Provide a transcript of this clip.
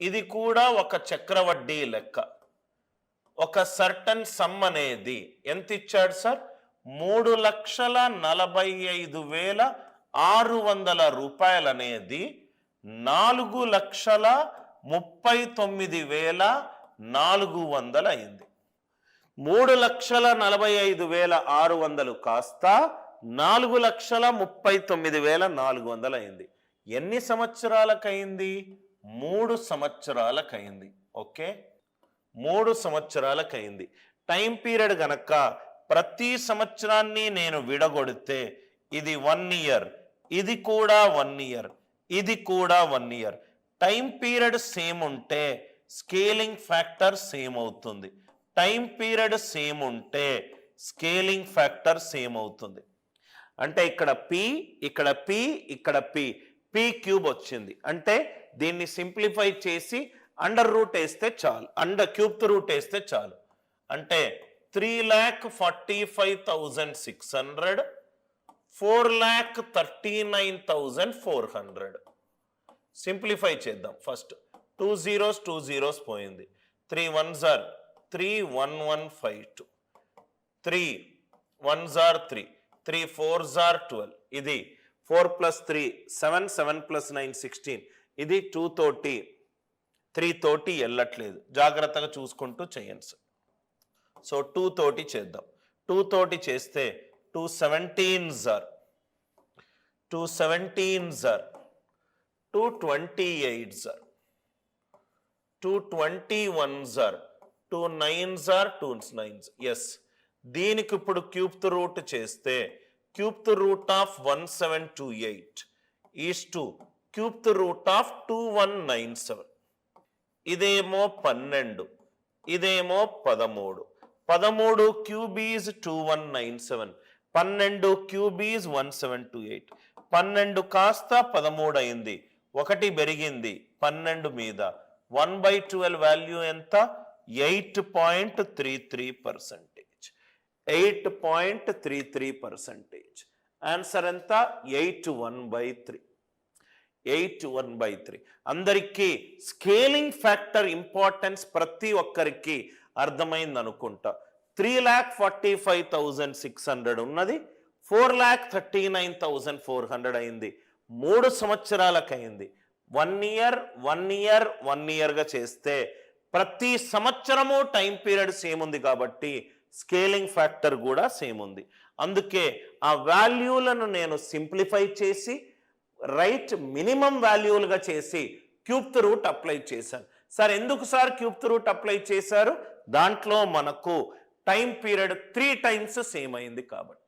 ఇది కూడా ఒక చక్రవడ్డీ లెక్క. ఒక సర్టన్ సమ్ అనేది ఎంత ఇచ్చాడు సార్? 3,45,600 రూపాయలు అనేది 4,39,400 అయింది. 3,45,600 కాస్త 4,39,400 అయింది. ఎన్ని సంవత్సరాలకైంది? 3 సంవత్సరాలకైంది. ఓకే, 3 సంవత్సరాలకైంది. టైం పీరియడ్ గనక ప్రతి సంవత్సరాన్ని నేను విడగొడితే ఇది 1 ఇయర్, ఇది కూడా 1 ఇయర్, ఇది కూడా 1 ఇయర్. టైం పీరియడ్ సేమ్ ఉంటే స్కేలింగ్ ఫ్యాక్టర్ సేమ్ అవుతుంది. టైం పీరియడ్ సేమ్ ఉంటే స్కేలింగ్ ఫ్యాక్టర్ సేమ్ అవుతుంది. అంటే ఇక్కడ పి, ఇక్కడ పి, ఇక్కడ పి, పి క్యూబ్ వచ్చింది. అంటే దీన్ని సింప్లిఫై చేసి అండర్ రూట్ వేస్తే చాలు, క్యూబ్ రూట్ వేస్తే చాలు. అంటే 3,45,600, 4,39,400. సింప్లిఫై చేద్దాం. ఫస్ట్ 2 zeros పోయింది. 3 1s are 3, 1 1 5 2, 3 1s are 3, 3 4s are 12. ఇది 4 + 3 7, 7 + 9 16. ఇది 2 తోటి 3 తోటి వెళ్ళట్లేదు, జాగ్రత్తగా చూసుకుంటూ చేయండి సార్. సో 2 తోటి చేద్దాం. 2 తోటి చేస్తే 2 17s are 2 17s are 2 28s are 2 21s are 2 9s are 2 9s. Yes, దీనికి ఇప్పుడు క్యూబ్ రూట్ చేస్తే cube root of 1728 is to cube root of 2197. ఇదేమో 12, ఇదేమో 13. 13 క్యూబ్ ఈజ్ 2197, 12 క్యూబ్ ఈజ్ 1728. 12 కాస్త 13 అయింది, 1 పెరిగింది 12 మీద. 1/12 వాల్యూ ఎంత? 8.33%. 8.33%. ఆన్సర్ ఎంత? 8/1/3. 8/1/3. అందరికీ స్కేలింగ్ ఫ్యాక్టర్ ఇంపార్టెన్స్ ప్రతి ఒక్కరికి అర్థమైంది అనుకుంటా. 3,45,600 ఉన్నది 4,39,400 అయింది. 3 సంవత్సరాలకైంది. 1 ఇయర్ 1 ఇయర్ 1 ఇయర్గా చేస్తే ప్రతి సంవత్సరము టైం పీరియడ్ సేమ్ ఉంది కాబట్టి స్కేలింగ్ ఫ్యాక్టర్ కూడా సేమ్ ఉంది. అందుకే ఆ వాల్యూలను నేను సింప్లిఫై చేసి రైట్ మినిమం వాల్యూలుగా చేసి క్యూబ్ రూట్ అప్లై చేశాను. సార్ ఎందుకు సార్ క్యూబ్ రూట్ అప్లై చేశారు? దాంట్లో మనకు టైం పీరియడ్ 3 టైమ్స్ సేమ్ అయింది కాబట్టి.